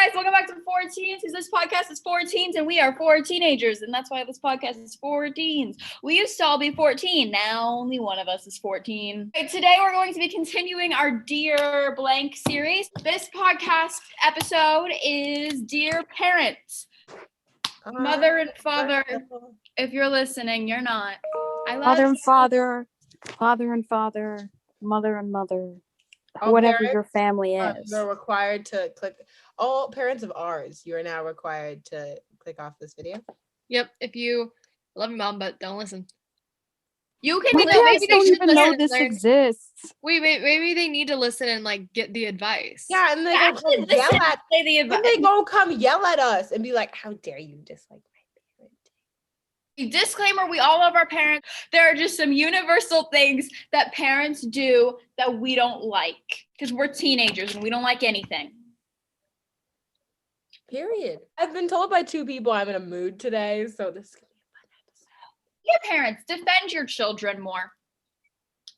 guys, welcome back to Four Teens, because this podcast is four teens and we are four teenagers, and that's why this podcast is four teens. We used to all be 14, now only one of us is 14. Okay, today we're going to be continuing our Dear Blank series. This podcast episode is Dear Parents. Mother and father, if you're listening, you're not. I love Mother and father, father and father, mother and mother. All whatever parents, your family is. You're required to click. All parents of ours, you are now required to click off this video. Yep. If you love your mom, but don't listen. You can My parents don't even know this exists. Wait, maybe they need to listen and like get the advice. Yeah, and they go come yell at. And they go come yell at us and be like, "How dare you dislike my parent?" Disclaimer, we all love our parents. There are just some universal things that parents do that we don't like because we're teenagers and we don't like anything. Period. I've been told by two people I'm in a mood today, so this is gonna be a fun episode. Yeah, parents, defend your children more.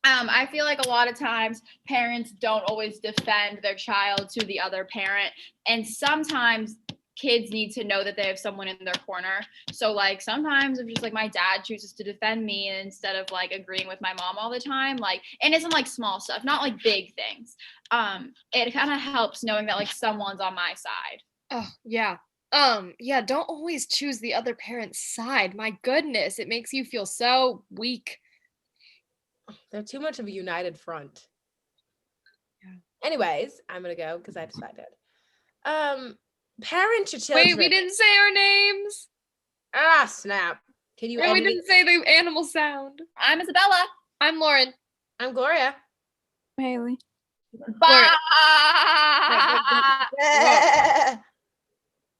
I feel like a lot of times parents don't always defend their child to the other parent, and sometimes kids need to know that they have someone in their corner. So like sometimes if just like my dad chooses to defend me instead of like agreeing with my mom all the time, like, and it's in like small stuff, not like big things. It kind of helps knowing that like someone's on my side. Oh, yeah. Yeah, don't always choose the other parent's side. My goodness, it makes you feel so weak. They're too much of a united front. Yeah. Anyways, I'm gonna go because I decided. Parent your children. Wait, we didn't say our names. Ah, snap. Can you? And we didn't say the animal sound. I'm Isabella. I'm Lauren. I'm Gloria. Haley. Bye.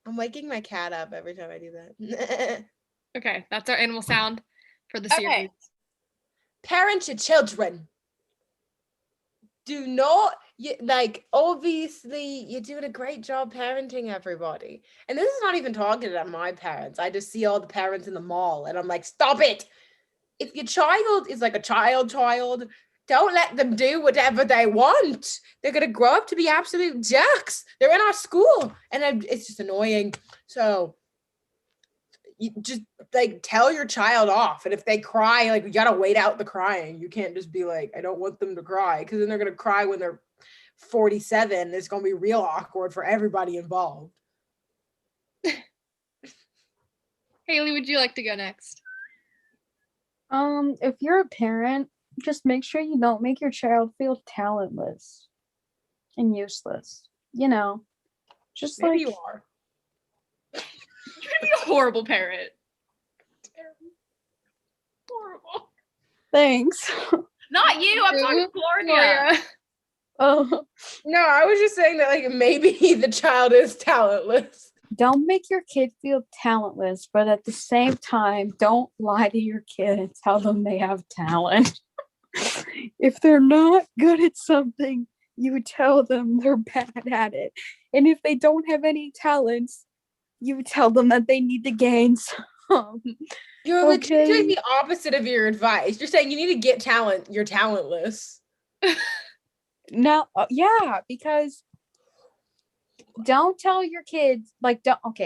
I'm waking my cat up every time I do that. Okay, that's our animal sound for the series. Okay. Parent your children. Do not, obviously, you're doing a great job parenting everybody. And this is not even talking at my parents. I just see all the parents in the mall and I'm like, stop it. If your child is like a child, don't let them do whatever they want. They're going to grow up to be absolute jacks. They're in our school and it's just annoying. So you just like tell your child off. And if they cry, like you got to wait out the crying. You can't just be like, I don't want them to cry, because then they're going to cry when they're 47. It's going to be real awkward for everybody involved. Haley, would you like to go next? If you're a parent, just make sure you don't make your child feel talentless and useless. You know, just Maybe like you are. You're gonna be a horrible parent. Horrible. Thanks. Not you. I'm talking Gloria. Oh, No, I was just saying that like maybe the child is talentless. don't make your kid feel talentless, but at the same time, don't lie to your kid and tell them they have talent. If they're not good at something, you tell them they're bad at it. And if they don't have any talents, you tell them that they need to gain some. You're legit doing the opposite of your advice. You're saying you need to get talent. You're talentless. No, yeah, because don't tell your kids,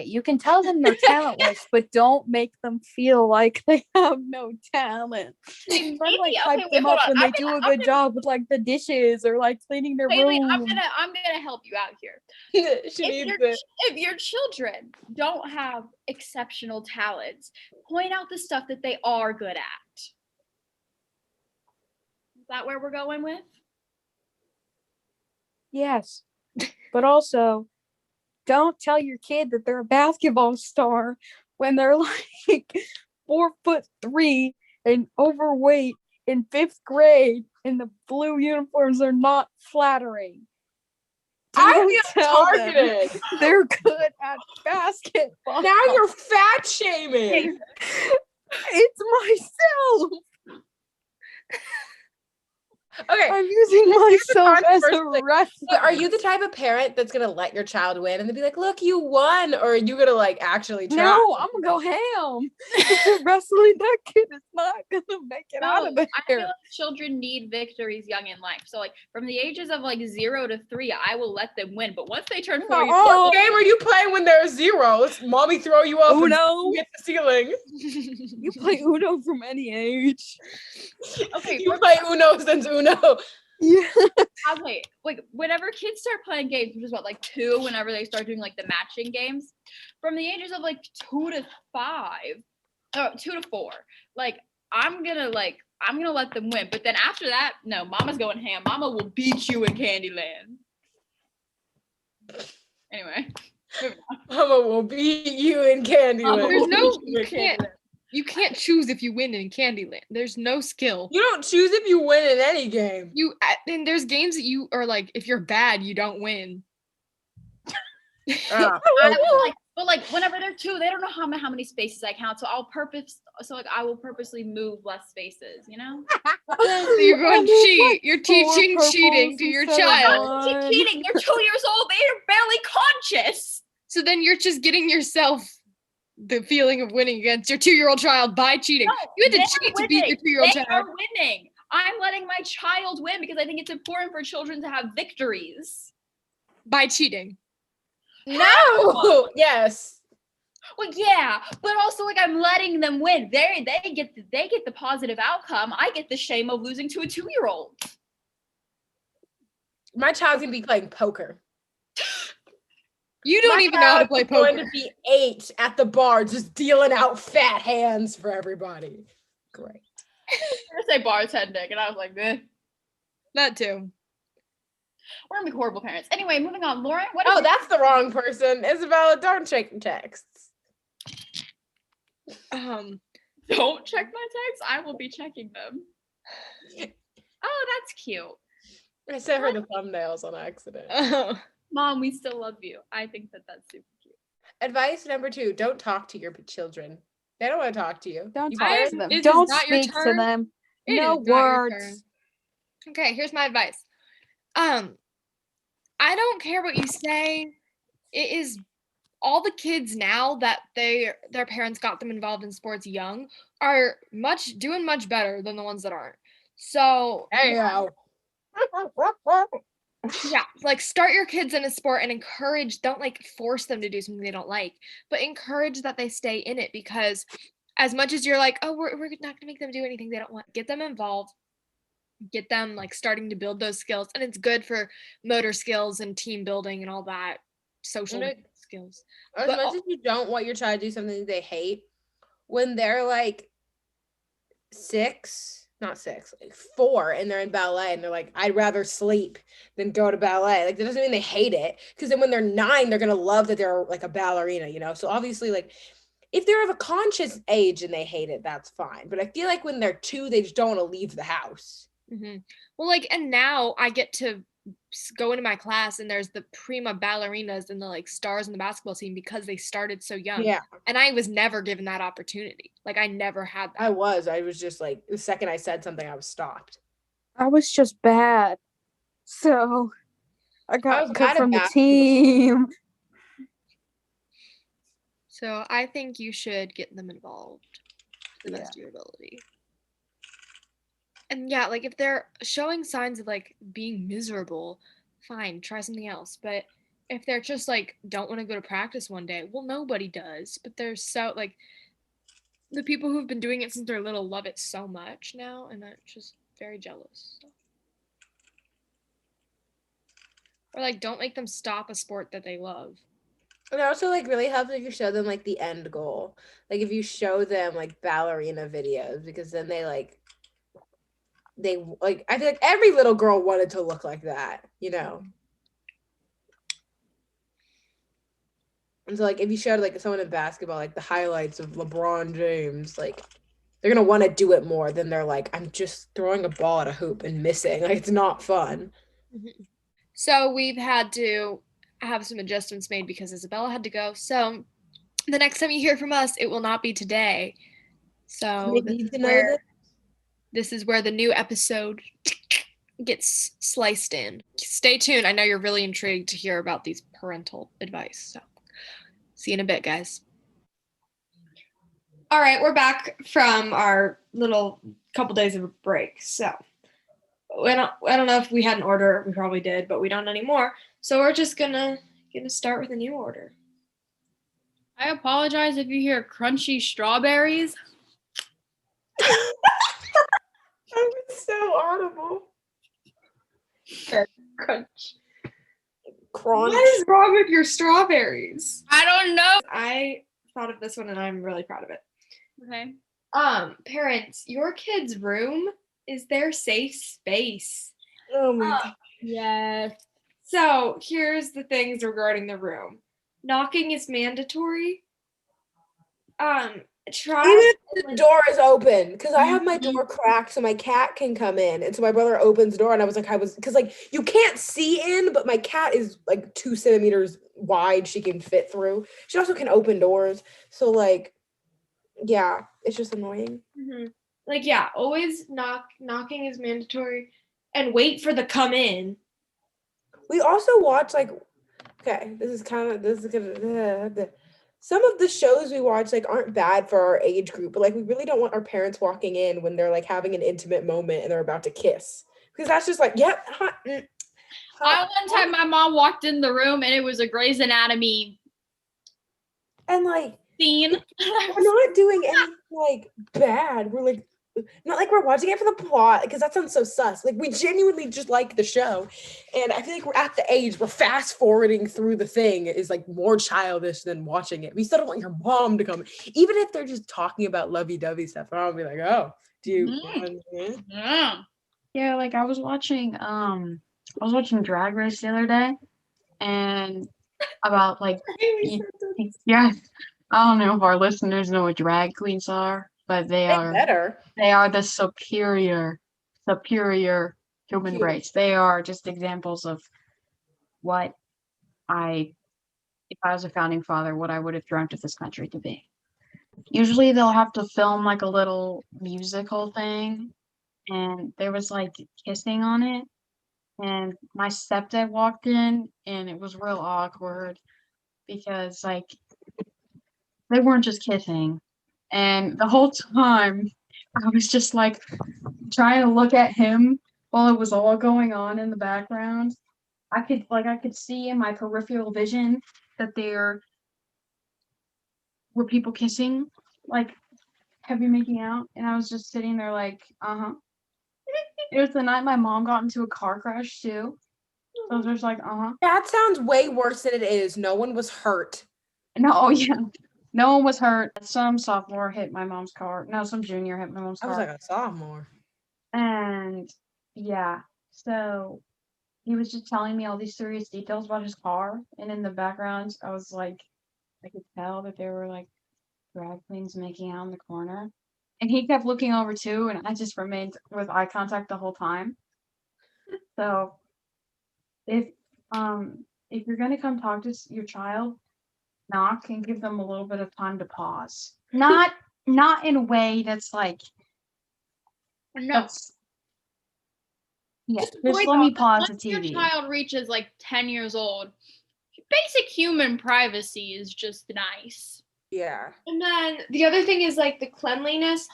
you can tell them they're talentless, but don't make them feel like they have no talent. Try to hype them up when they do a good job with like the dishes or like cleaning their Haley, room. I'm gonna help you out here. If your children don't have exceptional talents, point out the stuff that they are good at. Is that where we're going with? Yes, but also don't tell your kid that they're a basketball star when they're like 4'3" and overweight in 5th grade and the blue uniforms are not flattering. I feel targeted. They're good at basketball. Now you're fat shaming. It's myself. Okay. I'm using Here's a myself as a controversial thing. reference. Are you the type of parent that's gonna let your child win and then be like, look, you won, or are you gonna like actually try? No, I'm gonna go ham. If they're wrestling, that kid is not gonna make it out of No, I feel there. like children need victories young in life. So like from the ages of like 0 to 3, I will let them win. But once they turn 4, What game are you playing when there's 0? Let's mommy throw you up and Uno. hit the ceiling. You play Uno from any age. okay, You play Uno since Uno. Yeah. okay, like whenever kids start playing games, which is what like 2, whenever they start doing like the matching games, from the ages of like 2 to 5, 2 to 4, like I'm gonna let them win. But then after that, no, Mama's going ham. Mama will beat you in Candyland. Anyway, Mama will beat you in Candyland. There's no- You can't choose if you win in Candyland. There's no skill. You don't choose if you win in any game. And there's games that you are like, if you're bad, you don't win. Ah, I will like, but like whenever they're 2, they don't know how many spaces I count. So I will purposely move less spaces. You know. So you're going to cheat. You're teaching cheating to your child. Cheating. They're 2 years old. They're barely conscious. So then you're just getting yourself the feeling of winning against your 2-year-old child by cheating. No, You had to they're cheat to beat your winning. 2-year-old They child. are winning. I'm letting my child win because I think it's important for children to have victories. By cheating. no. Yes. Well, yeah, but also like I'm letting them win. They get the positive outcome. I get the shame of losing to a 2-year-old. My child's gonna be playing poker. You don't My even know how to child's play Going poker. to be 8 at the bar, just dealing out fat hands for everybody. Great. I'm gonna say bartending, and I was like, eh. That too. We're gonna be horrible parents. Anyway, moving on. Lauren, what? Oh, is that's the wrong person. Isabella, don't check your texts. Don't check my texts. I will be checking them. Oh, that's cute. I sent her the thumbnails on accident. Mom, we still love you. I think that's super cute. Advice number 2, don't talk to your children. They don't want to talk to you. Don't You talk better- to them. Is this Don't not your speak to turn? them. It No is not your turn. words. Okay, here's my advice. I don't care what you say. It is all the kids now that their parents got them involved in sports young are doing much better than the ones that aren't. So Hey, yo. yeah, like start your kids in a sport and don't like force them to do something they don't like, but encourage that they stay in it, because as much as you're like, oh, we're not gonna make them do anything they don't want, get them involved, get them like starting to build those skills. And it's good for motor skills and team building and all that social skills. As But much as you don't want your child to do something they hate, when they're like 4 and they're in ballet and they're like, I'd rather sleep than go to ballet. Like that doesn't mean they hate it. Because then when they're 9, they're gonna love that they're like a ballerina, you know? So obviously, like if they're of a conscious age and they hate it, that's fine. But I feel like when they're 2, they just don't want to leave the house. Well, like, and now I get to go into my class and there's the prima ballerinas and the like stars in the basketball team because they started so young. Yeah, And I was never given that opportunity. Like I never had that. I was just like, the second I said something, I was stopped. I was just bad. So I got was cut bad at from the basketball. team. So I think you should get them involved to the best of your ability. And yeah, like if they're showing signs of like being miserable, fine, try something else. But if they're just like don't want to go to practice one day, well, nobody does. But they're so like the people who've been doing it since they're little love it so much now, and I'm just very jealous. Or like don't make them stop a sport that they love. It also like really helps if you show them like the end goal. Like if you show them like ballerina videos, because then they like I feel like every little girl wanted to look like that, you know. And so like if you showed like someone in basketball like the highlights of LeBron James, like they're gonna want to do it more than they're like, I'm just throwing a ball at a hoop and missing. Like it's not fun. So we've had to have some adjustments made because Isabella had to go. So the next time you hear from us, it will not be today. So They need to know that. this is where the new episode gets sliced in. Stay tuned. I know you're really intrigued to hear about these parental advice. So see you in a bit, guys. All right, we're back from our little couple days of a break. So I don't know if we had an order. We probably did, but we don't anymore. So we're just gonna start with a new order. I apologize if you hear crunchy strawberries. That was so audible. Crunch. Crunch. What is wrong with your strawberries? I don't know. I thought of this one and I'm really proud of it. Okay. Parents, your kid's room is their safe space. Oh my god. Yes. So here's the things regarding the room. Knocking is mandatory. Even Try if the door is open, because I have my door cracked so my cat can come in. And so my brother opens the door and because like you can't see in, but my cat is like 2 centimeters wide. She can fit through. She also can open doors. So like, yeah, it's just annoying. like yeah, always knocking is mandatory and wait for the come in. We also watch like, okay, this is gonna some of the shows we watch like aren't bad for our age group, but like we really don't want our parents walking in when they're like having an intimate moment and they're about to kiss, because that's just like, yep. One time my mom walked in the room and it was a Grey's Anatomy And like scene. we're not doing anything like bad. We're like, not like we're watching it for the plot, because that sounds so sus. Like we genuinely just like the show, and I feel like we're at the age where fast forwarding through the thing is like more childish than watching it. We still don't want your mom to come, even if they're just talking about lovey-dovey stuff. I'll be like, oh, do you? Yeah. Yeah, like I was watching Drag Race the other day, and about like yeah, I don't know if our listeners know what drag queens are, but they are Better. the superior human Cute. race. They are just examples of what if I was a founding father, what I would have dreamt of this country to be. Usually they'll have to film like a little musical thing, and there was like kissing on it, and my stepdad walked in and it was real awkward because like they weren't just kissing, and the whole time I was just like trying to look at him while it was all going on in the background. I could see in my peripheral vision that there were people kissing, like heavy making out, and I was just sitting there like, uh-huh. It was the night my mom got into a car crash too. So I was just like, uh-huh. That sounds way worse than it is. No one was hurt. No, oh yeah. No one was hurt. Some sophomore hit my mom's car. No, some junior hit my mom's I car. was like a sophomore. And yeah, so he was just telling me all these serious details about his car. And in the background, I was like, I could tell that there were like drag queens making out in the corner. And he kept looking over too, and I just remained with eye contact the whole time. So if you're gonna come talk to your child, knock and give them a little bit of time to pause. Not in a way that's like No. Yeah, just Wait, let me though, pause the once your TV. child reaches like 10 years old, basic human privacy is just nice. Yeah. And then the other thing is like the cleanliness.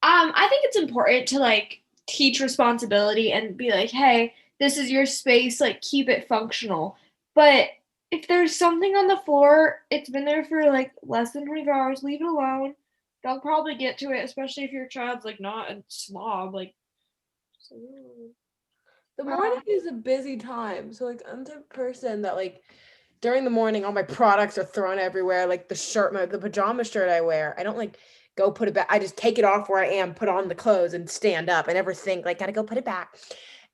I think it's important to like teach responsibility and be like, hey, this is your space, like keep it functional. But if there's something on the floor, it's been there for like less than 24 hours, leave it alone. They'll probably get to it, especially if your child's like not a slob. Like, The morning is a busy time. So like I'm the person that like during the morning all my products are thrown everywhere. Like the pajama shirt I wear, I don't like go put it back. I just take it off where I am, put on the clothes and stand up. I never think like gotta go put it back.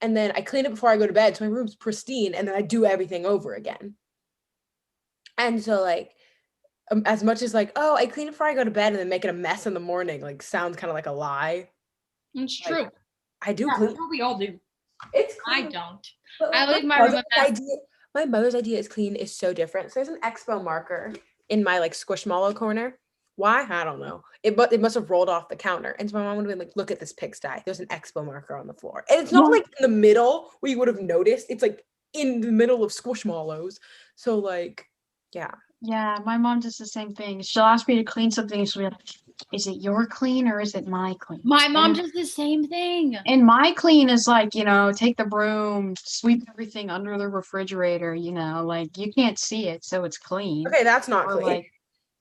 And then I clean it before I go to bed. So my room's pristine, and then I do everything over again. And so like as much as like, oh, I clean it before I go to bed and then make it a mess in the morning, like sounds kind of like a lie. It's Like, true. I do Yeah, clean. that's what we all do. It's I clean. don't. But, I like, leave my room a mess. My mother's idea is clean is so different. So there's an expo marker in my like squishmallow corner Why? I don't know. It must have rolled off the counter. And so my mom would have been like, look at this pigsty. There's an expo marker on the floor. And it's not Yeah. like in the middle where you would have noticed. It's like in the middle of Squishmallows. So like, yeah. Yeah, my mom does the same thing. She'll ask me to clean something, and she'll be like, "Is it your clean or is it my clean?" My mom And, does the same thing. and my clean is like, take the broom, sweep everything under the refrigerator. Like you can't see it, so it's clean. Okay, that's not Or clean. like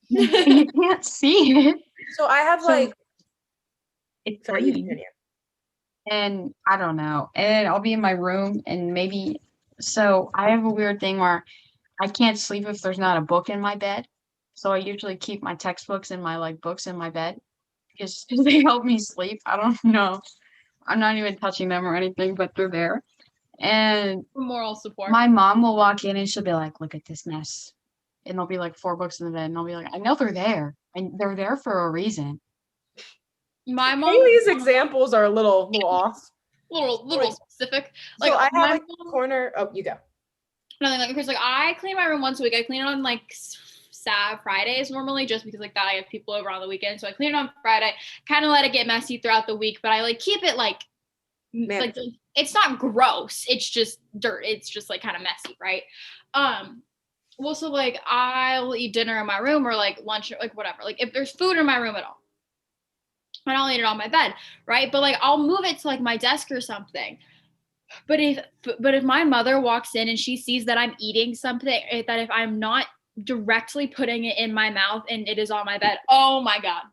you can't see it, So I have so like, it's sorry, you clean. continue. And I don't know. And I'll be in my room, and maybe so I have a weird thing where I can't sleep if there's not a book in my bed. So I usually keep my textbooks and my like books in my bed because they help me sleep. I don't know. I'm not even touching them or anything, but they're there. And Moral support. my mom will walk in and she'll be like, "Look at this mess." And there'll be like 4 books in the bed, and I'll be like, "I know they're there. And they're there for a reason." My mom Haley's examples are a little off. little specific. So Like I have my like mom- corner. Oh, you go. nothing like Chris. Like I clean my room once a week. I clean it on like Fridays normally, just because like that I have people over on the weekend. So I clean it on Friday. Kind of let it get messy throughout the week, but I like keep it like it's not gross. It's just dirt. It's just like kind of messy, right? Well, so like I'll eat dinner in my room or like lunch or like whatever. Like if there's food in my room at all, and I'll eat it on my bed, right? But like I'll move it to like my desk or something. But if my mother walks in and she sees that I'm eating something, that if I'm not directly putting it in my mouth and it is on my bed, oh my God.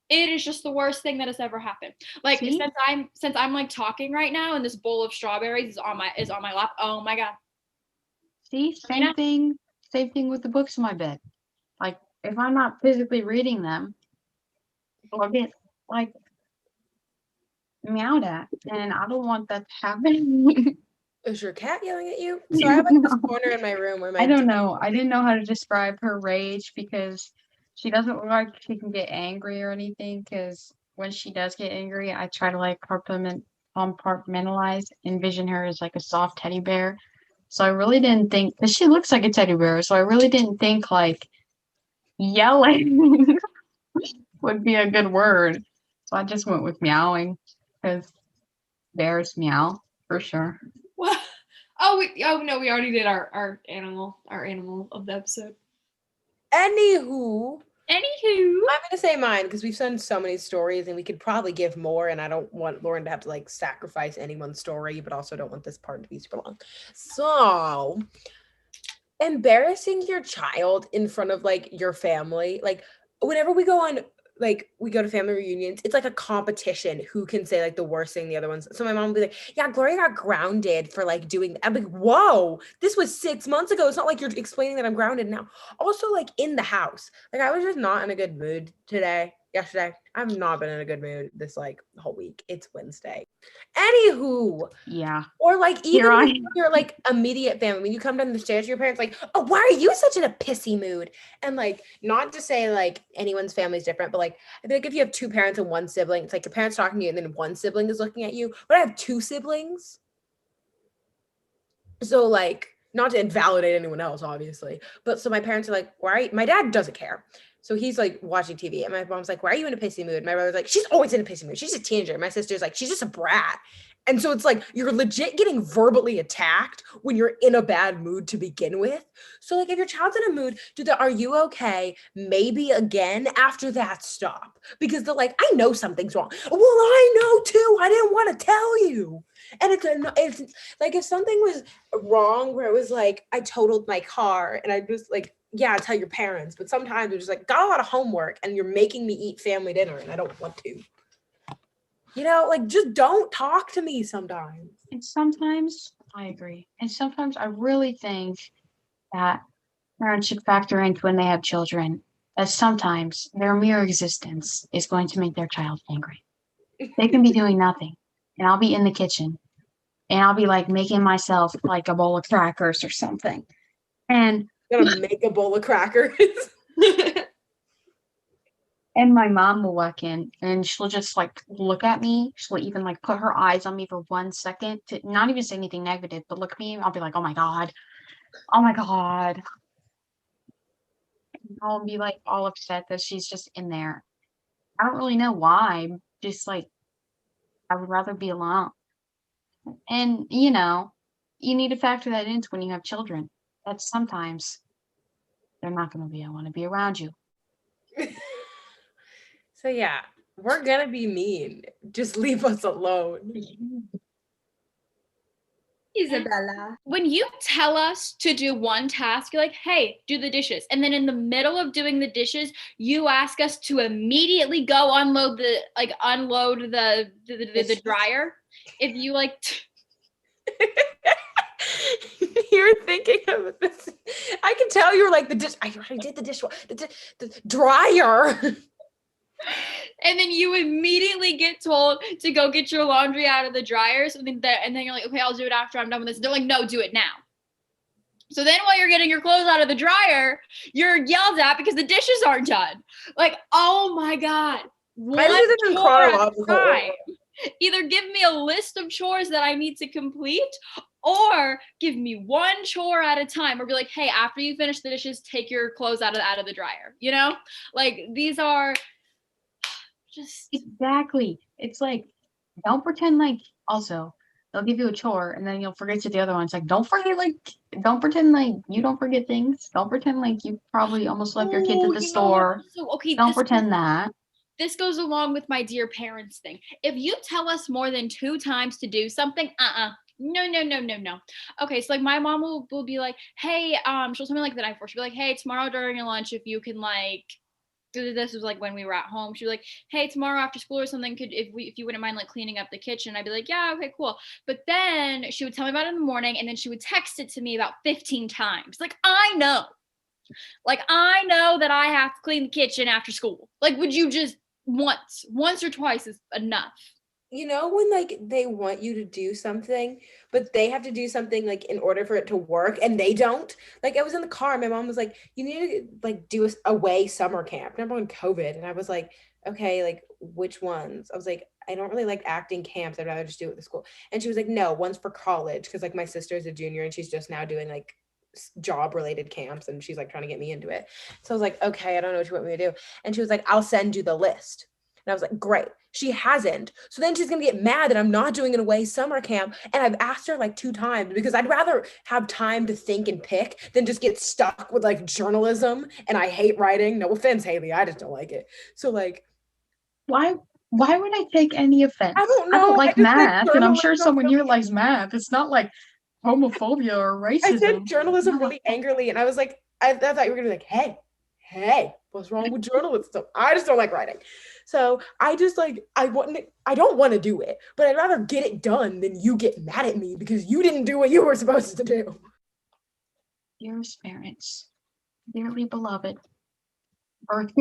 It is just the worst thing that has ever happened. Like See? since I'm like talking right now and this bowl of strawberries is on my lap. Oh my God. See, Yeah. same thing with the books in my bed. Like if I'm not physically reading them, I'll get like meowed at, and I don't want that to happen. Is your cat yelling at you? So I have like this No. corner in my room where my I don't know. I didn't know how to describe her rage because she doesn't look like she can get angry or anything. Because when she does get angry, I try to like compartmentalize, envision her as like a soft teddy bear. So I really didn't think, because she looks like a teddy bear. So I really didn't think like yelling would be a good word. So I just went with meowing because bears meow for sure. What? Oh no, we already did our animal of the episode. Anywho, Anywho, I'm gonna say mine because we've done so many stories and we could probably give more, and I don't want Lauren to have to like sacrifice anyone's story, but also don't want this part to be super long. So embarrassing your child in front of like your family, like whenever we go on we go to family reunions, it's like a competition who can say like the worst thing the other ones. So my mom will be like, yeah, Gloria got grounded for like doing that. I'm like, whoa, this was 6 months ago. It's not like you're explaining that I'm grounded now. Also, like in the house, like I was just not in a good mood yesterday. I've not been in a good mood this like whole week. It's Wednesday. Anywho, Yeah. or like even Here I with your like immediate family, when you come down the stairs, your parents like, oh, why are you such in a pissy mood? And like, not to say like anyone's family is different, but like I feel like if you have two parents and one sibling, it's like your parents talking to you and then one sibling is looking at you. But I have two siblings, so like not to invalidate anyone else, obviously, but so my parents are like, why? My dad doesn't care. So he's like watching TV, and my mom's like, why are you in a pissy mood? My brother's like, she's always in a pissy mood. She's a teenager. My sister's like, she's just a brat. And so it's like you're legit getting verbally attacked when you're in a bad mood to begin with. So like if your child's in a mood, are you okay? Maybe again after that, stop. Because they're like, I know something's wrong. Well, I know too. I didn't want to tell you. And it's like if something was wrong where it was like I totaled my car and I just like, yeah, tell your parents. But sometimes it's just like got a lot of homework and you're making me eat family dinner and I don't want to. You know, like just don't talk to me sometimes. And sometimes I agree. And sometimes I really think that parents should factor into when they have children that sometimes their mere existence is going to make their child angry. They can be doing nothing. And I'll be in the kitchen and I'll be like making myself like a bowl of crackers or something. And Gonna make a bowl of crackers. And my mom will walk in and she'll just like look at me. She'll even like put her eyes on me for 1 second to not even say anything negative, but look at me. I'll be like, oh my God. Oh my God. I'll be like all upset that she's just in there. I don't really know why. Just like I would rather be alone. And you need to factor that into when you have children. That sometimes they're not going to be. I want to be around you. So yeah, we're gonna be mean. Just leave us alone. Isabella. When you tell us to do one task, you're like, hey, do the dishes. And then in the middle of doing the dishes, you ask us to immediately go unload the dryer. If you like You're thinking of this. I can tell you're like I already did the dishwasher, the dryer. and then you immediately get told to go get your laundry out of the dryer. So then you're like, okay, I'll do it after I'm done with this. They're like, no, do it now. So then while you're getting your clothes out of the dryer, you're yelled at because the dishes aren't done. Like, oh my God. I do this in chronological order. Either give me a list of chores that I need to complete or give me one chore at a time or be like, hey, after you finish the dishes, take your clothes out of the dryer. Like these are just Exactly. It's like, don't pretend like, also, they'll give you a chore and then you'll forget to the other one. It's like, don't pretend like you don't forget things. Don't pretend like you probably almost left your kids at the store. Don't pretend that. This goes along with my dear parents thing. If you tell us more than 2 times to do something, no. Okay, so like my mom will be like, hey, she'll tell me like the night before. She'll be like, hey, tomorrow during your lunch, if you can like, this was like when we were at home. She was like, hey, tomorrow after school or something, if you wouldn't mind like cleaning up the kitchen. I'd be like, yeah, okay, cool. But then she would tell me about it in the morning and then she would text it to me about 15 times. Like, I know that I have to clean the kitchen after school. Like, would you just once or twice is enough? When like they want you to do something, but they have to do something like in order for it to work and they don't. Like I was in the car, my mom was like, you need to like do a away summer camp. Remember when COVID? And I was like, okay, like which ones? I was like, I don't really like acting camps. I'd rather just do it with the school. And she was like, no, one's for college. Cause like my sister's a junior and she's just now doing like job related camps and she's like trying to get me into it. So I was like, okay, I don't know what you want me to do. And she was like, I'll send you the list. And I was like, great. She hasn't. So then she's going to get mad that I'm not doing an away summer camp. And I've asked her like 2 times because I'd rather have time to think and pick than just get stuck with like journalism. And I hate writing. No offense, Haley. I just don't like it. So like, Why would I take any offense? I don't know. I don't like math, and I'm sure journalism someone here really- likes math. It's not like homophobia or racism. I said journalism really angrily. And I was like, I thought you were going to be like, hey, what's wrong with journalism? I just don't like writing. So I just like, I don't want to do it, but I'd rather get it done than you get mad at me because you didn't do what you were supposed to do. Dearest parents, dearly beloved, birth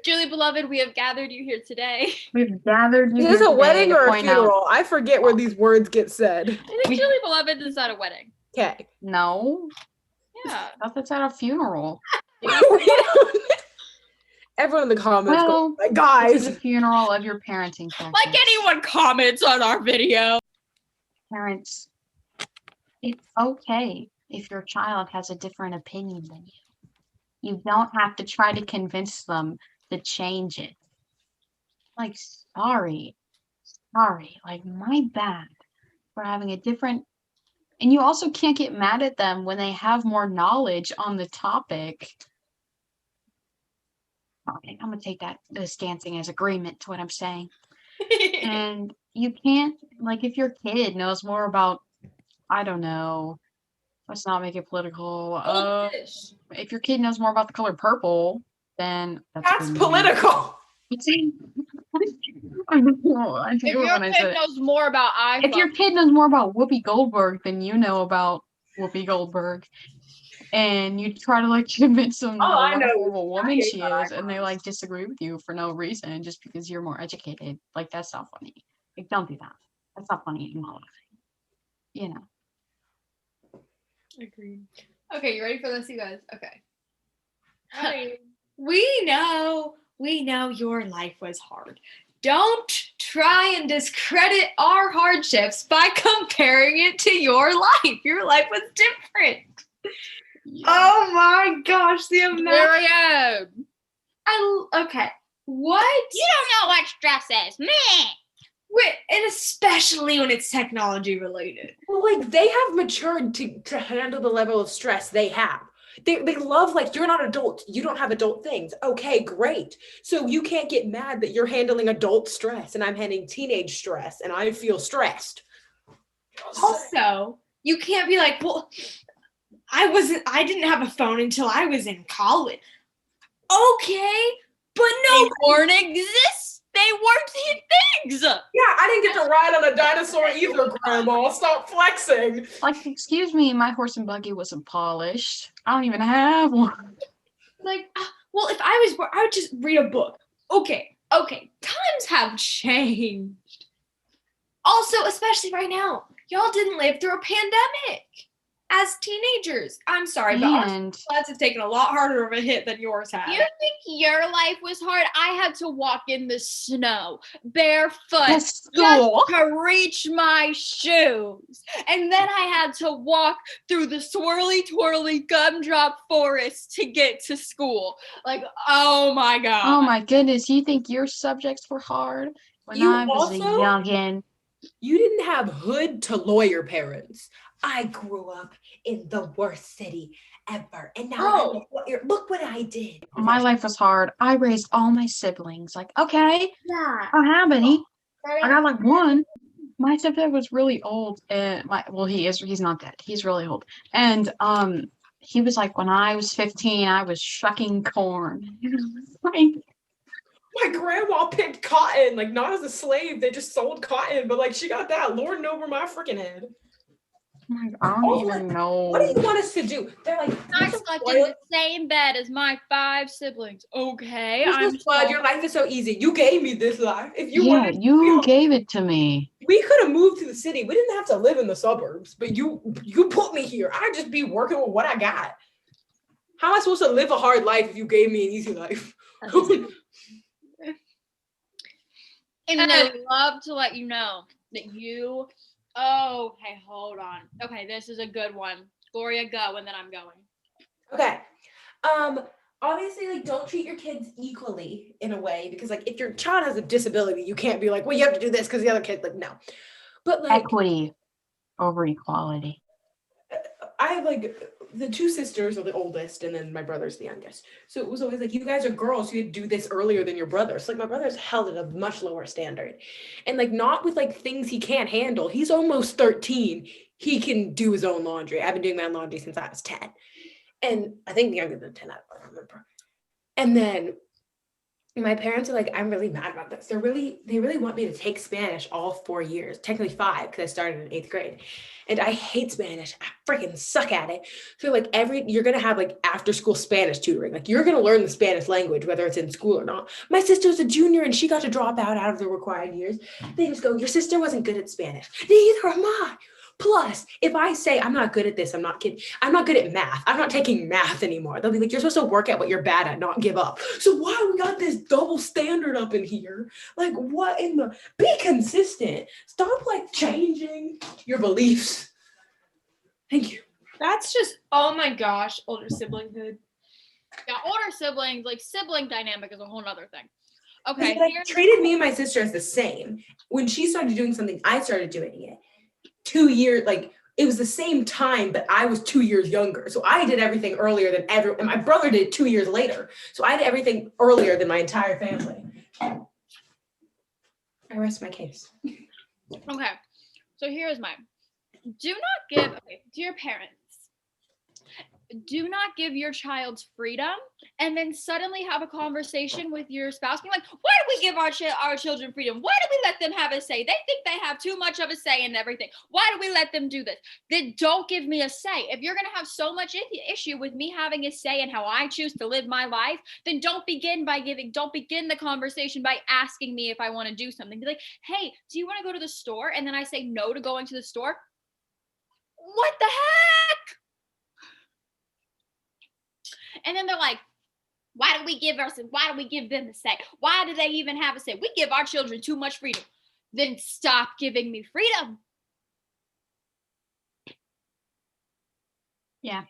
Julie beloved, we have gathered you here today. we've gathered you. Is this here a today wedding to or a point out- funeral? I forget where these words get said. I think Julie beloved is at a wedding. Okay. No, Yeah. that's at a funeral. Everyone in the comments go, Well, like, This is guys. a funeral of your parenting practice. Like anyone comments on our video. Parents, it's okay if your child has a different opinion than you. You don't have to try to convince them to change it. Like, sorry, like my bad for having a different. And you also can't get mad at them when they have more knowledge on the topic. Okay, I'm gonna take this dancing as agreement to what I'm saying. And you can't, like, if your kid knows more about, I don't know, let's not make it political. If your kid knows more about the color purple, then That's agreement. political. I know, I If think your when I kid said it. knows more about iPhone, If your kid knows more about Whoopi Goldberg than you know about Whoopi Goldberg, and you try to like convince them Oh, what I a know. horrible woman hate she that is, and they like disagree with you for no reason just because you're more educated, like that's not funny. Like, don't do that. That's not funny in my life. You know. Agreed. okay, you ready for this, you guys? Okay. We know your life was hard. Don't try and discredit our hardships by comparing it to your life. Your life was different. Oh my gosh, the amount. Period. Okay. What? You don't know what stress is. Meh. Wait, and especially when it's technology related. Well, like they have matured to handle the level of stress they have. They love like you're not adult. You don't have adult things. Okay, great. So you can't get mad that you're handling adult stress and I'm handling teenage stress and I feel stressed. Also, you can't be like, well, I didn't have a phone until I was in college. Okay, but no. They weren't exist. They weren't things. Yeah, I didn't get to ride on a dinosaur either, Grandma. Stop flexing. Like, excuse me, my horse and buggy wasn't polished. I don't even have one. Like, well, if I was, I would just read a book. Okay, times have changed. Also, especially right now, y'all didn't live through a pandemic as teenagers. I'm sorry, but our And lives have taken a lot harder of a hit than yours have. You think your life was hard? I had to walk in the snow barefoot the school. just to reach my shoes. And then I had to walk through the swirly twirly gumdrop forest to get to school. Like, oh my God. Oh my goodness, you think your subjects were hard? When You I was a also- youngin'. You didn't have hood to lawyer parents. I grew up in the worst city ever. And now look what I did. My life was hard. I raised all my siblings. Like, okay, Yeah. I don't have any. I got like one. My stepdad was really old, and he's not dead. He's really old. And he was like, when I was 15, I was shucking corn. Like, My grandma picked cotton, like not as a slave. They just sold cotton, but like she got that lording over my freaking head. I don't even know. What do you want us to do? They're like, I slept in the same bed as my 5 siblings. Okay, I'm Mrs. Flood, your life is so easy. You gave me this life. If you Yeah, wanted, you gave it to me. we could have moved to the city. We didn't have to live in the suburbs, but you put me here. I'd just be working with what I got. How am I supposed to live a hard life if you gave me an easy life? And I'd love to let you know that you. Oh, okay, hold on. Okay, this is a good one. Gloria, go, and then I'm going. Okay. Obviously, like, don't treat your kids equally in a way because, like, if your child has a disability, you can't be like, well, you have to do this because the other kid, like, no. But like, Equity over equality. I have like the 2 sisters are the oldest, and then my brother's the youngest. So it was always like, you guys are girls, so you do this earlier than your brothers. Like my brother's held at a much lower standard, and like not with like things he can't handle. He's almost 13. He can do his own laundry. I've been doing my own laundry since I was 10, and I think younger than 10. I don't remember. And then my parents are like, I'm really mad about this. They really want me to take Spanish all 4 years, technically 5, because I started in 8th grade. And I hate Spanish. I freaking suck at it. So like you're going to have like after school Spanish tutoring. Like you're going to learn the Spanish language, whether it's in school or not. My sister's a junior and she got to drop out of the required years. They just go, your sister wasn't good at Spanish. Neither am I. Plus, if I say I'm not good at this, I'm not kidding. I'm not good at math. I'm not taking math anymore. They'll be like, you're supposed to work at what you're bad at, not give up. So why we got this double standard up in here? Like what in the, be consistent. Stop like changing your beliefs. Thank you. That's just, oh my gosh, older siblinghood. Yeah, older siblings, like sibling dynamic is a whole nother thing. Okay, They like, here's treated me and my sister as the same. When she started doing something, I started doing it. 2 years, like it was the same time, but I was 2 years younger. So I did everything earlier than everyone. And my brother did it 2 years later. So I did everything earlier than my entire family. I rest my case. okay. So here's mine. Dear parents, do not give your child freedom and then suddenly have a conversation with your spouse being like, why do we give our children freedom? Why do we let them have a say? They think they have too much of a say in everything. Why do we let them do this? Then don't give me a say. If you're going to have so much issue with me having a say in how I choose to live my life, then don't begin the conversation by asking me if I want to do something. Be like, hey, do you want to go to the store? And then I say no to going to the store. What the heck? And then they're like, why do we give them a say? Why do they even have a say? We give our children too much freedom. Then stop giving me freedom. Yeah.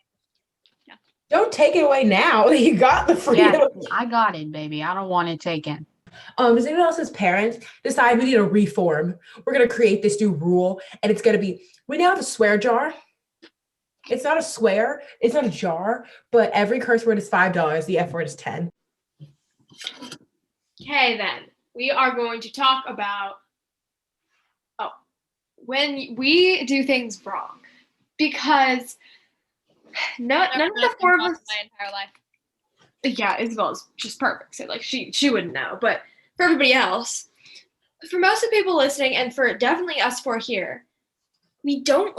Don't take it away now that you got the freedom. Yeah, I got it, baby. I don't want it taken. Does anyone else's parents decide we need a reform? We're gonna create this new rule, and it's gonna be, we now have a swear jar. It's not a swear, it's not a jar, but every curse word is $5. The F word is 10. Okay, then we are going to talk about when we do things wrong, because none of the four of us. My entire life. Yeah, Isabel's just perfect, so like she wouldn't know, but for everybody else, for most of the people listening, and for definitely us four here, we don't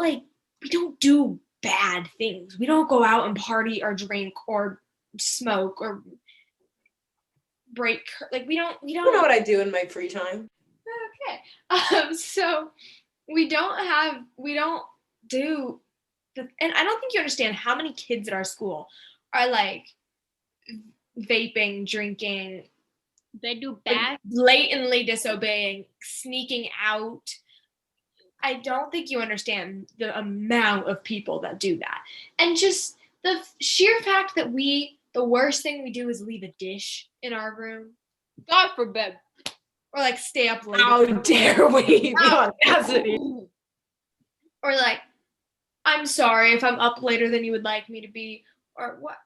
do bad things. We don't go out and party or drink or smoke or break, like we don't I don't know what I do in my free time. Okay. So we don't do and I don't think you understand how many kids at our school are like vaping, drinking, They do like, bad. blatantly disobeying, sneaking out. I don't think you understand the amount of people that do that. And just the sheer fact that the worst thing we do is leave a dish in our room God forbid. or like stay up late. How dare we? The audacity. Or like, I'm sorry if I'm up later than you would like me to be, or what.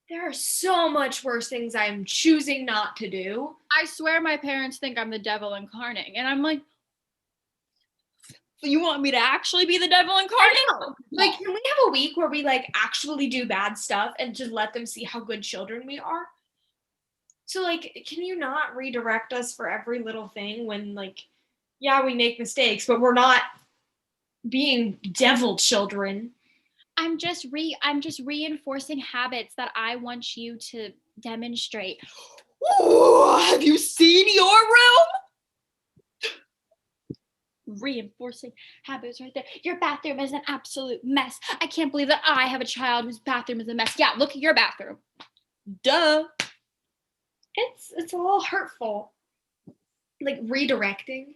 There are so much worse things I am choosing not to do. I swear my parents think I'm the devil incarnate. And I'm like, you want me to actually be the devil incarnate? know. Like, can we have a week where we like actually do bad stuff and just let them see how good children we are? So like, can you not redirect us for every little thing when like, yeah, we make mistakes, but we're not being devil children. I'm just reinforcing habits that I want you to demonstrate. Ooh, have you seen your room? Reinforcing habits right there. Your bathroom is an absolute mess. I can't believe that I have a child whose bathroom is a mess. Yeah, look at your bathroom. Duh. It's a little hurtful. Like redirecting.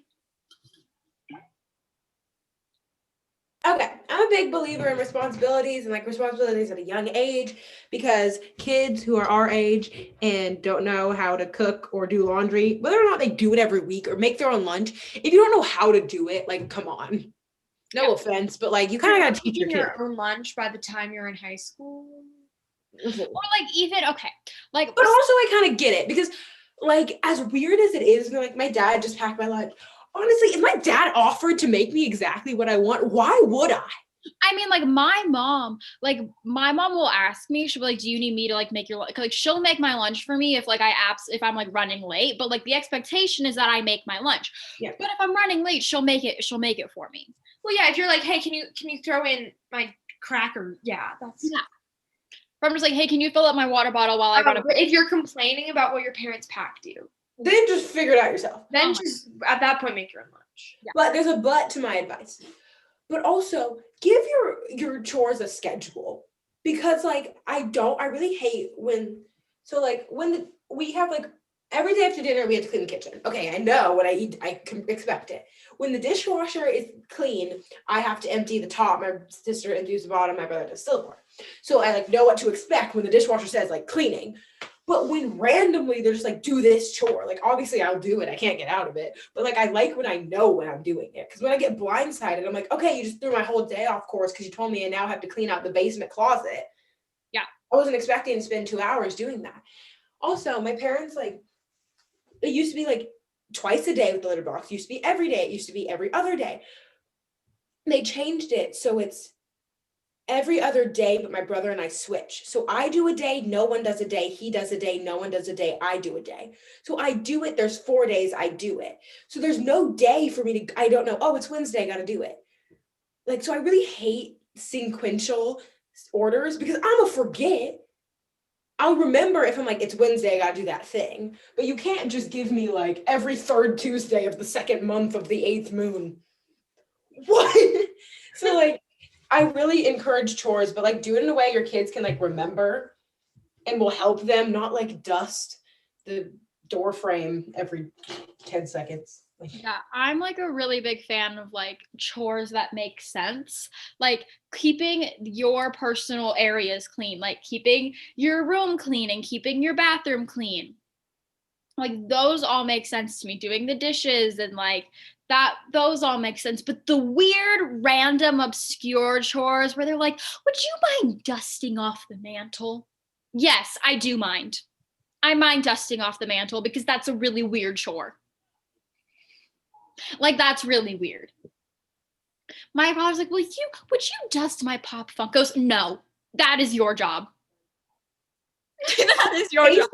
Okay, I'm a big believer in responsibilities and like responsibilities at a young age, because kids who are our age and don't know how to cook or do laundry, whether or not they do it every week or make their own lunch, if you don't know how to do it, like, come on. No offense, but like, you kind of got to teach your Your kid. own lunch by the time you're in high school. Or like even okay. Like But also I kind of get it, because like, as weird as it is, like my dad just packed my lunch. Honestly, if my dad offered to make me exactly what I want, why would I? I mean, like my mom will ask me, she'll be like, do you need me to like make your lunch? Like she'll make my lunch for me if like if I'm like running late, but like the expectation is that I make my lunch. Yeah. But if I'm running late, she'll make it for me. Well, yeah, if you're like, hey, can you throw in my cracker? Yeah, that's Yeah. If I'm just like, hey, can you fill up my water bottle while I run But if you're complaining about what your parents packed you, Then just figure it out yourself. then just at that point make your own lunch. Yeah. But there's a but to my advice. But also give your chores a schedule, because like I really hate when we have like every day after dinner we have to clean the kitchen. Okay, I know what I eat, I can expect it. When the dishwasher is clean, I have to empty the top. My sister empties the bottom. My brother does silverware. So I like know what to expect when the dishwasher says like cleaning. But when randomly they're just like, do this chore, like obviously I'll do it. I can't get out of it. But like I like when I know when I'm doing it. Because when I get blindsided, I'm like, okay, you just threw my whole day off course because you told me I now have to clean out the basement closet. Yeah. I wasn't expecting to spend 2 hours doing that. Also, my parents, like, it used to be like twice a day with the litter box. It used to be every day. It used to be every other day. They changed it so it's every other day, but my brother and I switch. So I do a day, no one does a day. He does a day, no one does a day. I do a day. So I do it. There's 4 days I do it. So there's no day for me to, I don't know, oh, it's Wednesday, I got to do it. Like, so I really hate sequential orders because I'm a forget. I'll remember if I'm like, it's Wednesday, I got to do that thing. But you can't just give me like every third Tuesday of the second month of the 8th moon. What? So like, I really encourage chores, but like do it in a way your kids can like remember and will help them, not like dust the door frame every 10 seconds. Yeah, I'm like a really big fan of like chores that make sense. Like keeping your personal areas clean, like keeping your room clean and keeping your bathroom clean. Like those all make sense to me. Doing the dishes and like that, those all make sense. But the weird, random, obscure chores where they're like, would you mind dusting off the mantle? Yes, I do mind. I mind dusting off the mantle because that's a really weird chore. Like that's really weird. My father's like, would you dust my Pop Funkos? No, that is your job. That is your job.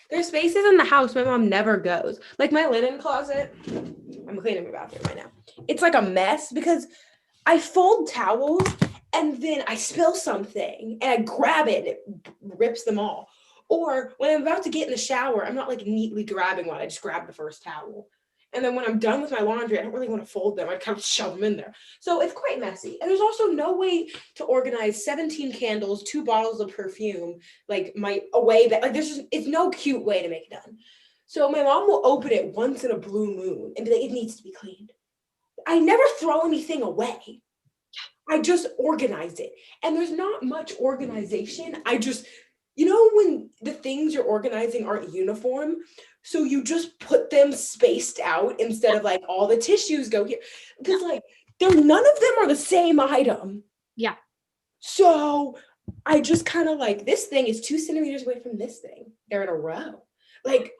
There's spaces in the house my mom never goes. Like my linen closet. I'm cleaning my bathroom right now. It's like a mess because I fold towels and then I spill something and I grab it and it rips them all. Or when I'm about to get in the shower, I'm not like neatly grabbing one. I just grab the first towel. And then when I'm done with my laundry, I don't really want to fold them. I kind of shove them in there. So it's quite messy. And there's also no way to organize 17 candles, 2 bottles of perfume, like my away bag. Like it's no cute way to make it done. So my mom will open it once in a blue moon and be like, it needs to be cleaned. I never throw anything away. I just organize it. And there's not much organization. When the things you're organizing aren't uniform, so you just put them spaced out instead of like all the tissues go here. Because like none of them are the same item. Yeah. So I just kind of like, this thing is 2 centimeters away from this thing. They're in a row. Like,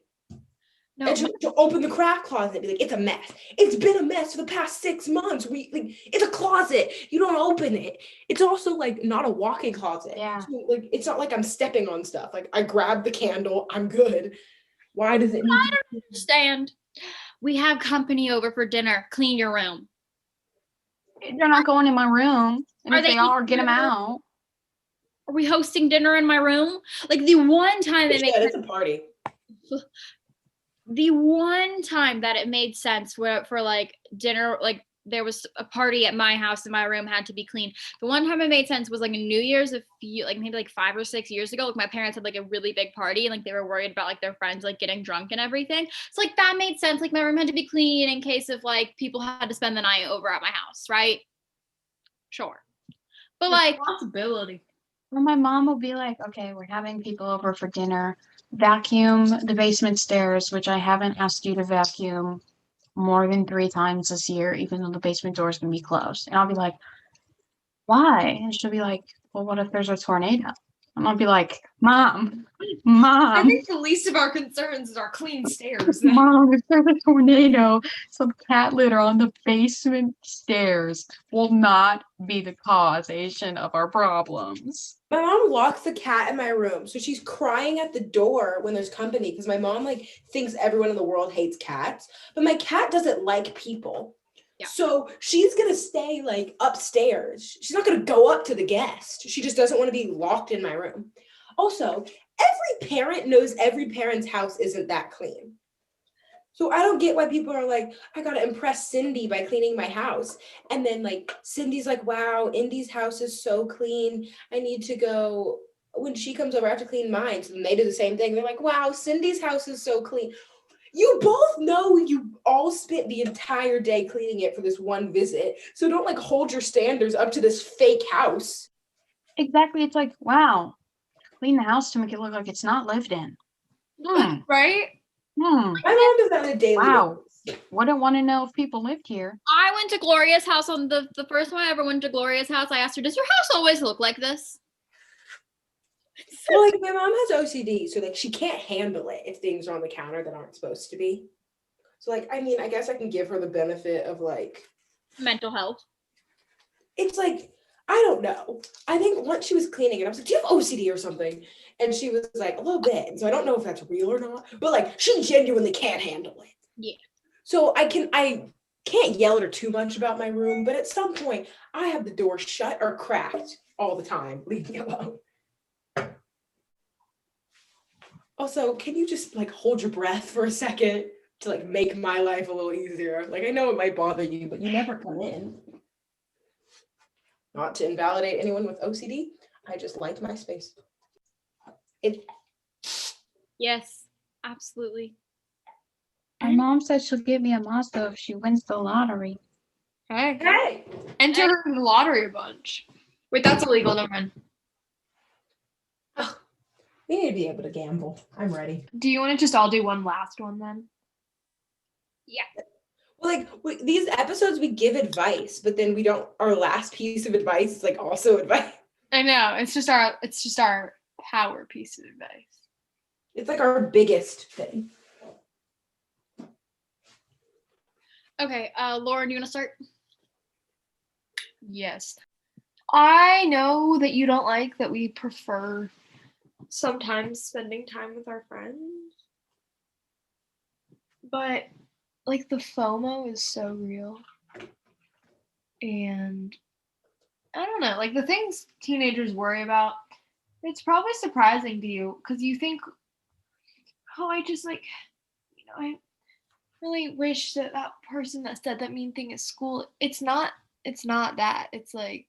No, and to open the craft closet and be like, it's a mess. It's been a mess for the past 6 months. It's a closet. You don't open it. It's also like not a walk-in closet. Yeah. So, like, it's not like I'm stepping on stuff. Like I grab the candle, I'm good. Why does it need to understand. We have company over for dinner. Clean your room. They're not going in my room. And Are if they they are, eating get them your room? out. Are we hosting dinner in my room? Like the one time it made it's a party. the one time that it made sense for like dinner, like there was a party at my house and my room had to be clean. The one time it made sense was like a New Year's maybe like 5 or 6 years ago. Like my parents had like a really big party and like they were worried about like their friends like getting drunk and everything. So like that made sense. Like my room had to be clean in case of like people had to spend the night over at my house, right? Sure. But like Responsibility. Well, my mom will be like, okay, we're having people over for dinner. Vacuum the basement stairs, which I haven't asked you to vacuum more than 3 times this year, even though the basement door is going to be closed. And I'll be like, why? And she'll be like, well, what if there's a tornado? And I'll be like, Mom, I think the least of our concerns is our clean stairs. Mom, if there's a tornado, some cat litter on the basement stairs will not be the causation of our problems. My mom locks the cat in my room, so she's crying at the door when there's company because my mom like thinks everyone in the world hates cats, but my cat doesn't like people. Yeah. So she's gonna stay like upstairs. She's not gonna go up to the guest. She just doesn't want to be locked in my room. Also, every parent knows every parent's house isn't that clean. So I don't get why people are like, I gotta impress Cindy by cleaning my house. And then like Cindy's like, wow, Indy's house is so clean. I need to go, when she comes over, I have to clean mine. So then they do the same thing. They're like, wow, Cindy's house is so clean. You both know you all spent the entire day cleaning it for this one visit. So don't like hold your standards up to this fake house. Exactly. It's like, wow, clean the house to make it look like it's not lived in. Right? My mom does that on a daily Wow. basis. Wouldn't want to know if people lived here. I went to Gloria's house on the first time I ever went to Gloria's house. I asked her, does your house always look like this? Well, like my mom has OCD, so like she can't handle it if things are on the counter that aren't supposed to be. So like, I mean, I guess I can give her the benefit of like, Mental health. it's like, I don't know. I think once she was cleaning it, I was like, do you have OCD or something? And she was like, a little bit. So I don't know if that's real or not, but like she genuinely can't handle it. Yeah. So I can't yell at her too much about my room, but at some point I have the door shut or cracked all the time. Leave me alone. Also, can you just like hold your breath for a second to like make my life a little easier? Like I know it might bother you, but you never come in. Not to invalidate anyone with OCD, I just like my space. Yes, absolutely. My mom said she'll get me a Mazda if she wins the lottery. Hey, Hey, enter her in the lottery a bunch. Wait, that's illegal. Never mind. we need to be able to gamble. I'm ready. Do you want to just all do one last one then? Well, like these episodes, we give advice, but then we don't. Our last piece of advice is like also advice. I know. It's just our power piece of advice. It's like our biggest thing. Okay, Lauren, do you want to start? Yes. I know that you don't like that we prefer sometimes spending time with our friends. But like the FOMO is so real. And I don't know, like the things teenagers worry about, it's probably surprising to you because you think, oh, I just like, I really wish that that person that said that mean thing at school, it's not that. It's like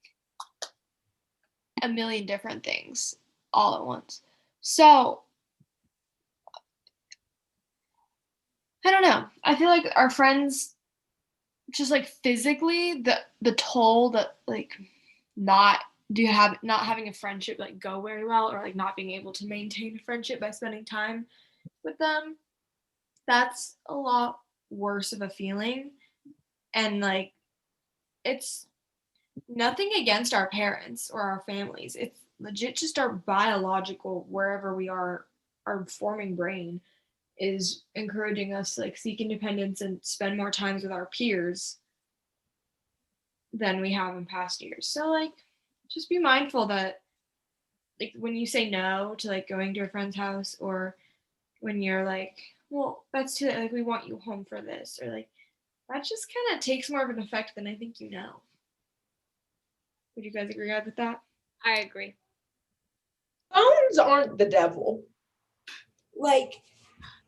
a million different things all at once. So I don't know. I feel like our friends just like physically the toll that like not having a friendship like go very well, or like not being able to maintain a friendship by spending time with them, that's a lot worse of a feeling. And like it's nothing against our parents or our families. It's legit just our biological, wherever we are, our forming brain is encouraging us to like seek independence and spend more times with our peers than we have in past years. So like just be mindful that like when you say no to like going to a friend's house, or when you're like, well, that's too like we want you home for this, or like that just kind of takes more of an effect than I think you know. Would you guys agree with that? I agree. Phones aren't the devil. Like,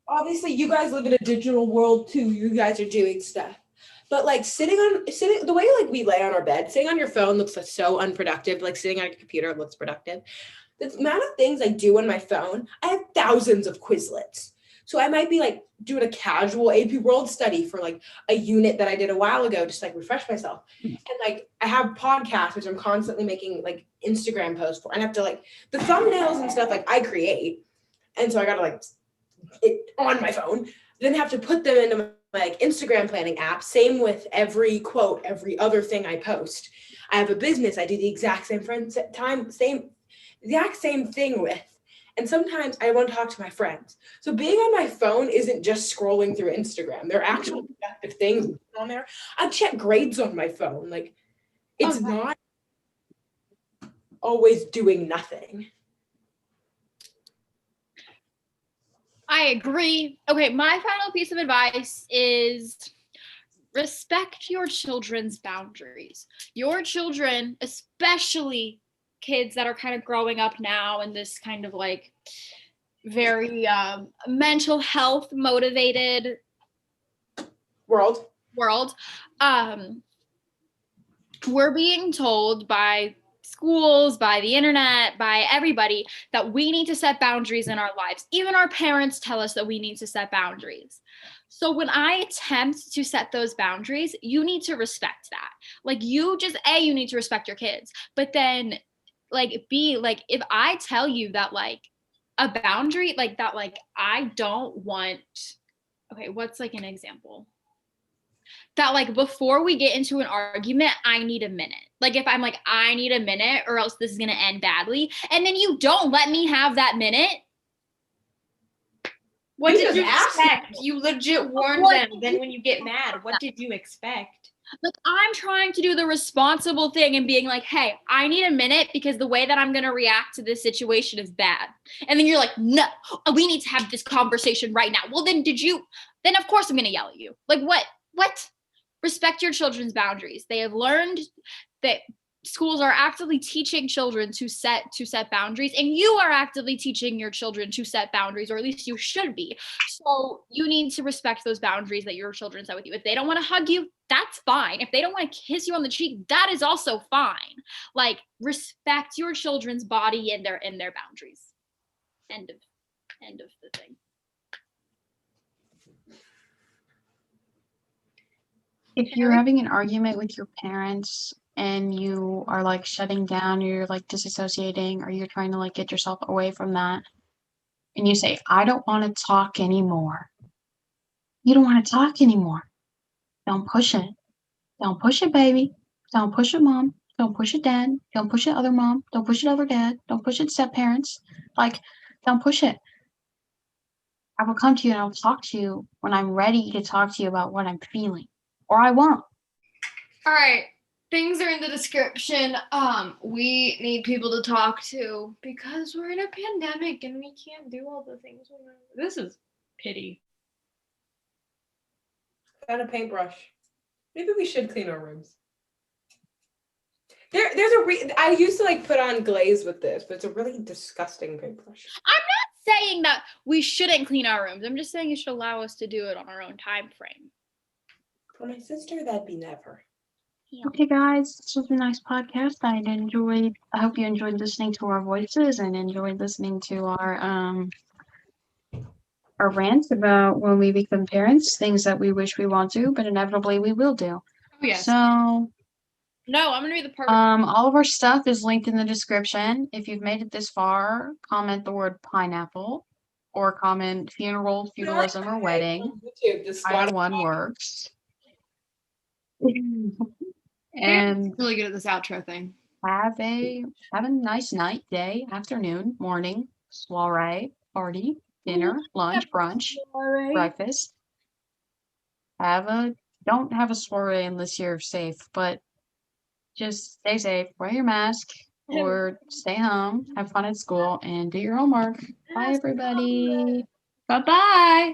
obviously, you guys live in a digital world too. You guys are doing stuff, but like sitting the way like we lay on our bed, sitting on your phone looks like so unproductive. Like sitting on your computer looks productive. The amount of things I do on my phone, I have thousands of Quizlets. So I might be like doing a casual AP World study for like a unit that I did a while ago, just like refresh myself. And like I have podcasts, which I'm constantly making like Instagram posts for. And I have to like the thumbnails and stuff like I create. And so I gotta like it on my phone, then have to put them into my like Instagram planning app. Same with every quote, every other thing I post. I have a business I do the exact same exact same thing with. And sometimes I want to talk to my friends. So being on my phone isn't just scrolling through Instagram. There are actual productive things on there. I check grades on my phone. Like it's not always doing nothing. I agree. Okay, my final piece of advice is respect your children's boundaries. Your children, especially kids that are kind of growing up now in this kind of like very mental health motivated World. We're being told by schools, by the internet, by everybody that we need to set boundaries in our lives. Even our parents tell us that we need to set boundaries. So when I attempt to set those boundaries, you need to respect that. Like you need to respect your kids, but then like B, like if I tell you that like a boundary like that, like I don't want, okay, what's like an example? That like before we get into an argument, I need a minute. Like if I'm like, I need a minute or else this is gonna end badly. And then you don't let me have that minute. What did you ask expect? You legit warned them. Then when you get mad, what did you expect? Like I'm trying to do the responsible thing and being like, hey, I need a minute because the way that I'm going to react to this situation is bad. And then you're like, no, we need to have this conversation right now. Well, then then of course I'm going to yell at you. Like what? Respect your children's boundaries. They have learned that schools are actively teaching children to set boundaries, and you are actively teaching your children to set boundaries, or at least you should be. So you need to respect those boundaries that your children set with you. If they don't want to hug you, that's fine. If they don't want to kiss you on the cheek, that is also fine. Like respect your children's body and their boundaries. End of the thing. If you're Harry? having an argument with your parents and you are like shutting down, or you're like disassociating, or you're trying to like get yourself away from that, and you say, I don't want to talk anymore. You don't want to talk anymore. Don't push it. Don't push it, baby. Don't push it, mom. Don't push it, dad. Don't push it, other mom. Don't push it, other dad. Don't push it, step parents. Like, don't push it. I will come to you and I'll talk to you when I'm ready to talk to you about what I'm feeling. Or I won't. All right. Things are in the description. We need people to talk to because we're in a pandemic and we can't do all the things we want. This is pity. Got a paintbrush. Maybe we should clean our rooms. There's a I used to like put on glaze with this, but it's a really disgusting paintbrush. Saying that we shouldn't clean our rooms. I'm just saying you should allow us to do it on our own time frame. For my sister, that'd be never. Okay, guys, this was a nice podcast. I hope you enjoyed listening to our voices and enjoyed listening to our rants about when we become parents, things that we wish we won't do, but inevitably we will do. Oh, yes. So, No, I'm gonna be the perfect. all of our stuff is linked in the description. If you've made it this far, comment the word pineapple or comment funeral, feudalism, or wedding. YouTube, just Either one works. And really good at this outro thing. have a nice night, day, afternoon, morning, soiree, party, dinner, lunch, brunch, breakfast. Don't have a soiree unless you're safe, but just stay safe, wear your mask, or stay home, have fun at school, and do your homework. Bye, everybody. Bye-bye.